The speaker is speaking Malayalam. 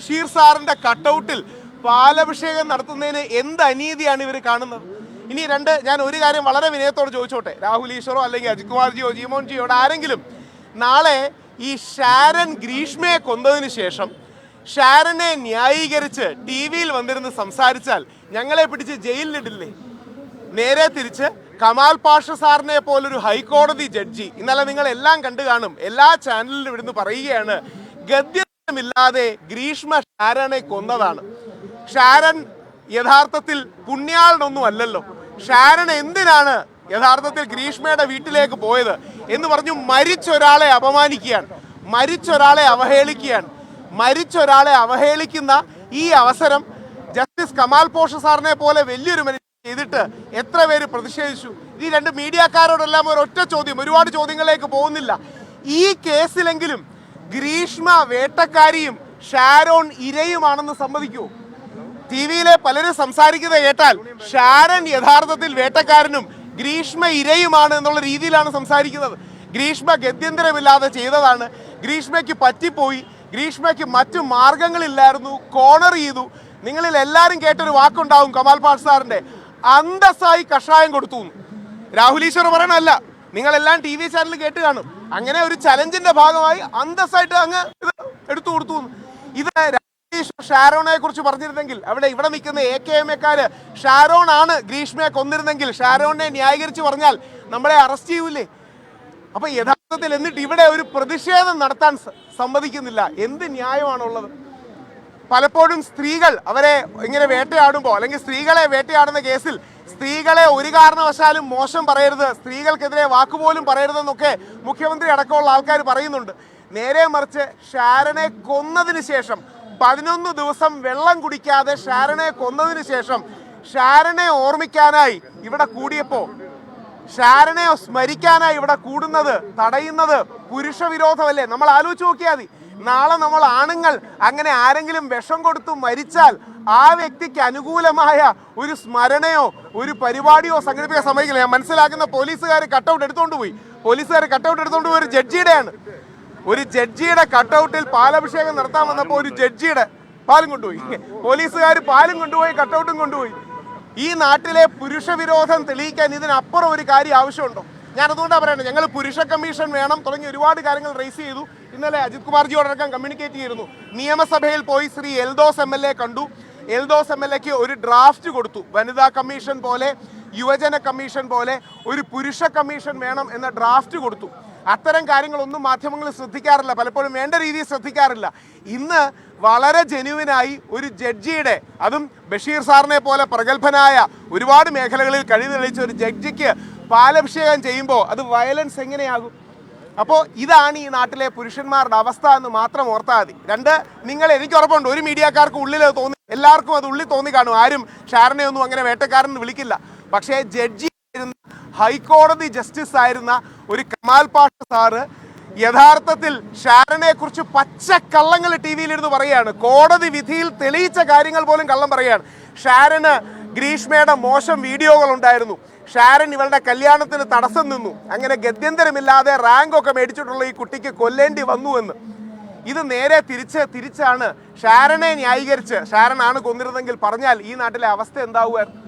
ബഷീർ സാറിന്റെ കട്ടൗട്ടിൽ പാലഭിഷേകം നടത്തുന്നതിന് എന്ത് അനീതിയാണ് ഇവർ കാണുന്നത്? ഇനി ഞാൻ ഒരു കാര്യം വളരെ വിനയത്തോടെ ചോദിച്ചോട്ടെ, രാഹുൽ ഈശ്വറോ അല്ലെങ്കിൽ അജിത് കുമാർജിയോ ജീമോൻജിയോട് ആരെങ്കിലും നാളെ ഈ ഷാരൻ ഗ്രീഷ്മയെ കൊന്നതിന് ശേഷം ഷാരനെ ന്യായീകരിച്ച് ടി വിയിൽ വന്നിരുന്ന് സംസാരിച്ചാൽ ഞങ്ങളെ പിടിച്ച് ജയിലിലിടില്ലേ? നേരെ തിരിച്ച് കമാൽ പാഷ സാറിനെ പോലൊരു ഹൈക്കോടതി ജഡ്ജി, ഇന്നലെ നിങ്ങൾ എല്ലാം കണ്ടു കാണും, എല്ലാ ചാനലിലും ഇവിടുന്ന് പറയുകയാണ് ഗദ്യമില്ലാതെ ഗ്രീഷ്മ ഷാരനെ കൊന്നതാണ്. ഷാരൻ യഥാർത്ഥത്തിൽ പുണ്യാളനൊന്നും അല്ലല്ലോ. ഷാരൻ എന്തിനാണ് യഥാർത്ഥത്തിൽ ഗ്രീഷ്മയുടെ വീട്ടിലേക്ക് പോയത് എന്ന് പറഞ്ഞു മരിച്ചൊരാളെ അപമാനിക്കുകയാണ്, മരിച്ചൊരാളെ അവഹേളിക്കുകയാണ്. മരിച്ചൊരാളെ അവഹേളിക്കുന്ന ഈ അവസരം ജസ്റ്റിസ് കമാൽ പോഷ സാറിനെ പോലെ വലിയൊരു മനുഷ്യൻ ചെയ്തിട്ട് എത്ര പേര് പ്രതിഷേധിച്ചു? ഈ രണ്ട് മീഡിയക്കാരോടെല്ലാം ഒരൊറ്റ ചോദ്യം, ഒരുപാട് ചോദ്യങ്ങളിലേക്ക് പോകുന്നില്ല. ഈ കേസിലെങ്കിലും ഗ്രീഷ്മ വേട്ടക്കാരിയും ഷാരോൺ ഇരയുമാണെന്ന് സമ്മതിക്കുമോ? ടി വിയിലെ പലരും സംസാരിക്കുന്നത് കേട്ടാൽ ഷാരൻ യഥാർത്ഥത്തിൽ വേട്ടക്കാരനും ഗ്രീഷ്മ ഇരയുമാണ് എന്നുള്ള രീതിയിലാണ് സംസാരിക്കുന്നത്. ഗ്രീഷ്മ ഗത്യന്തരമില്ലാതെ ചെയ്തതാണ്, ഗ്രീഷ്മയ്ക്ക് പറ്റിപ്പോയി, ഗ്രീഷ്മയ്ക്ക് മറ്റു മാർഗങ്ങളില്ലായിരുന്നു, കോർണർ ചെയ്തു. നിങ്ങളിൽ എല്ലാവരും കേട്ടൊരു വാക്കുണ്ടാവും കമാൽ പാഷ സാറിന്റെ, അന്തസ്സായി കഷായം കൊടുത്തു. രാഹുൽ ഈശ്വർ പറയണമല്ല, നിങ്ങളെല്ലാം ടി വി ചാനൽ കേട്ട് കാണും. അങ്ങനെ ഒരു ചലഞ്ചിന്റെ ഭാഗമായി അന്തസ്സായിട്ട് അങ്ങ് എടുത്തു കൊടുത്തു. ഇത് ഷാരോണെ കുറിച്ച് പറഞ്ഞിരുന്നെങ്കിൽ ഇവിടെ നിൽക്കുന്ന AKMക്കാര് ഷാരോൺ ആണ് ഗ്രീഷ്മയെ കൊന്നിരുന്നെങ്കിൽ ഷാരോണിനെ ന്യായീകരിച്ച് പറഞ്ഞാൽ നമ്മളെ അറസ്റ്റ് ചെയ്യൂലേ? അപ്പൊ യഥാർത്ഥത്തിൽ എന്നിട്ട് ഇവിടെ ഒരു പ്രതിഷേധം നടത്താൻ സമ്മതിക്കുന്നില്ല. എന്ത് ന്യായമാണുള്ളത്? പലപ്പോഴും സ്ത്രീകൾ അവരെ ഇങ്ങനെ വേട്ടയാടുമ്പോൾ അല്ലെങ്കിൽ സ്ത്രീകളെ വേട്ടയാടുന്ന കേസിൽ സ്ത്രീകളെ ഒരു കാരണവശാലും മോശം പറയരുത്, സ്ത്രീകൾക്കെതിരെ വാക്കുപോലും പറയരുതെന്നൊക്കെ മുഖ്യമന്ത്രി അടക്കമുള്ള ആൾക്കാർ പറയുന്നുണ്ട്. നേരെ മറിച്ച് ഷാരനെ കൊന്നതിന് ശേഷം 11 ദിവസം വെള്ളം കുടിക്കാതെ ഷാരനെ കൊന്നതിന് ശേഷം ഷാരനെ ഓർമ്മിക്കാനായി ഇവിടെ കൂടിയപ്പോൾ, ഷാരനെ സ്മരിക്കാനായി ഇവിടെ കൂടുന്നത് തടയുന്നത് പുരുഷ വിരോധമല്ലേ? നമ്മൾ ആലോചിച്ച് നോക്കിയാൽ മതി. നാളെ നമ്മൾ ആണുങ്ങൾ അങ്ങനെ ആരെങ്കിലും വിഷം കൊടുത്തു മരിച്ചാൽ ആ വ്യക്തിക്ക് അനുകൂലമായ ഒരു സ്മരണയോ ഒരു പരിപാടിയോ സംഘടിപ്പിക്കാൻ സമ്മതിക്കില്ല. ഞാൻ മനസ്സിലാക്കുന്ന പോലീസുകാർ കട്ടൗട്ട് എടുത്തുകൊണ്ട് പോയി, ഒരു ജഡ്ജിയുടെയാണ്. ഒരു ജഡ്ജിയുടെ കട്ടൗട്ടിൽ പാലഭിഷേകം നടത്താൻ വന്നപ്പോൾ ഒരു ജഡ്ജിയുടെ പാലും കൊണ്ടുപോയി, പോലീസുകാർ പാലും കൊണ്ടുപോയി, കട്ടൗട്ടും കൊണ്ടുപോയി. ഈ നാട്ടിലെ പുരുഷ വിരോധം തെളിയിക്കാൻ ഇതിനപ്പുറം ഒരു കാര്യം ആവശ്യമുണ്ടോ? ഞാൻ അതുകൊണ്ടാണ് പറയുന്നത്, ഞങ്ങൾ പുരുഷ കമ്മീഷൻ വേണം തുടങ്ങി ഒരുപാട് കാര്യങ്ങൾ റേസ് ചെയ്തു. ഇന്നലെ അജിത് കുമാർജിയോടക്കം കമ്മ്യൂണിക്കേറ്റ് ചെയ്തിരുന്നു. നിയമസഭയിൽ പോയി ശ്രീ എൽദോസ് MLA കണ്ടു. എൽദോസ് MLAക്ക് ഒരു ഡ്രാഫ്റ്റ് കൊടുത്തു. വനിതാ കമ്മീഷൻ പോലെ, യുവജന കമ്മീഷൻ പോലെ ഒരു പുരുഷ കമ്മീഷൻ വേണം എന്ന ഡ്രാഫ്റ്റ് കൊടുത്തു. അത്തരം കാര്യങ്ങളൊന്നും മാധ്യമങ്ങൾ ശ്രദ്ധിക്കാറില്ല, പലപ്പോഴും വേണ്ട രീതിയിൽ ശ്രദ്ധിക്കാറില്ല. ഇന്ന് വളരെ ജെന്യുവിനായി ഒരു ജഡ്ജിയുടെ, അതും ബഷീർ സാറിനെ പോലെ പ്രഗത്ഭനായ ഒരുപാട് മേഖലകളിൽ കഴിവ് തെളിയിച്ച ഒരു ജഡ്ജിക്ക് പാലഭിഷേകം ചെയ്യുമ്പോൾ അത് വയലൻസ് എങ്ങനെയാകും? അപ്പോൾ ഇതാണ് ഈ നാട്ടിലെ പുരുഷന്മാരുടെ അവസ്ഥ എന്ന് മാത്രം ഓർത്താൽ മതി. എനിക്ക് ഉറപ്പുണ്ട് ഒരു മീഡിയക്കാർക്ക് ഉള്ളിൽ തോന്നി, എല്ലാവർക്കും അത് ഉള്ളിൽ തോന്നി കാണും. ആരും ഷാരനെ ഒന്നും അങ്ങനെ വേട്ടക്കാരൻ വിളിക്കില്ല. പക്ഷേ ജഡ്ജി ഹൈക്കോടതി ജസ്റ്റിസ് ആയിരുന്ന ഒരു കമാൽ പാഷ സാറ് യഥാർത്ഥത്തിൽ ഷാരനെ കുറിച്ച് പച്ചക്കള്ളങ്ങൾ ടി വിയിലിരുന്ന് പറയുകയാണ്. കോടതി വിധിയിൽ തെളിയിച്ച കാര്യങ്ങൾ പോലും കള്ളം പറയുകയാണ്. ഷാരന് ഗ്രീഷ്മയുടെ മോശം വീഡിയോകൾ ഉണ്ടായിരുന്നു, ഷാരൻ ഇവളുടെ കല്യാണത്തിന് തടസ്സം നിന്നു, അങ്ങനെ ഗത്യന്തരമില്ലാതെ റാങ്കൊക്കെ മേടിച്ചിട്ടുള്ള ഈ കുട്ടിക്ക് കൊല്ലേണ്ടി വന്നു എന്ന്. ഇത് നേരെ തിരിച്ചാണ് ഷാരനെ ന്യായീകരിച്ച് ഷാരൻ ആണ് കൊന്നിരുന്നെങ്കിൽ പറഞ്ഞാൽ ഈ നാട്ടിലെ അവസ്ഥ എന്താവുമായിരുന്നു?